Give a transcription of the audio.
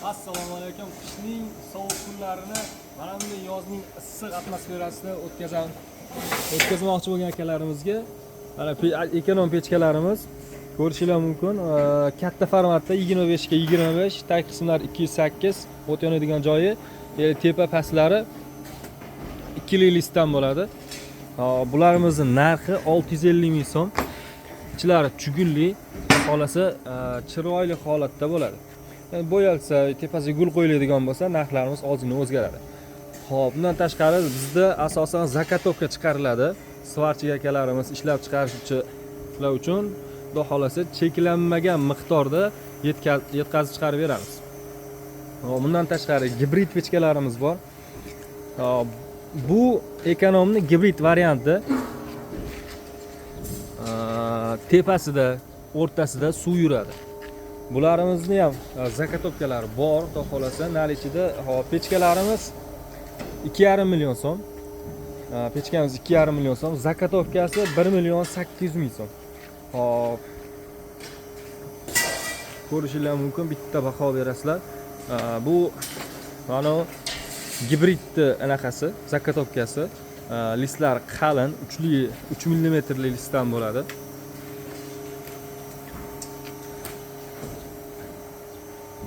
Assalomu alaykum. Qishning sovuq kunlarini mana bunday yozning issiq atmosferasida o'tkazmoqchi bo'lgan akalarimizga mana ekonom pechkalarimiz ko'rishingiz mumkin. Katta formatda 25 ga 25, tag qismlar 208, o't yonadigan joyi, tepa pastlari 2 listdan bo'ladi. Bularimizning narxi 650 ming so'm. Ichlari chugulli, xolasa chiroyli holatda bo'ladi. Yani bo'yalsa, tepasiga gul qo'yiladigan bo'lsa, narxlarimiz ozgina o'zgaradi. Xo'p, bundan tashqari bizda asosan zakatovka chiqariladi. Svarchi akalarimiz ishlab chiqaruvchilar uchun xudo xolasa cheklanmagan miqdorda yetkazib chiqarib beramiz. Bundan tashqari gibrid pechkalarimiz bor. Bu ekonomni gibrid varianti. Tepasida, o'rtasida suv yuradi. Bularimizni ham zakatovkalari bor, xudo xolasa. Nari ichida pechkalarimiz 2,5 million so'm. Pechkamiz 2,5 million so'm, zakatovkasi 1 million 800 ming so'm. Hop. Ko'rishingiz mumkin, bitta baho berasizlar. Bu mana gibridni anaqasi, zakatovkasi. Listlari qalin, 3 mm listdan bo'ladi.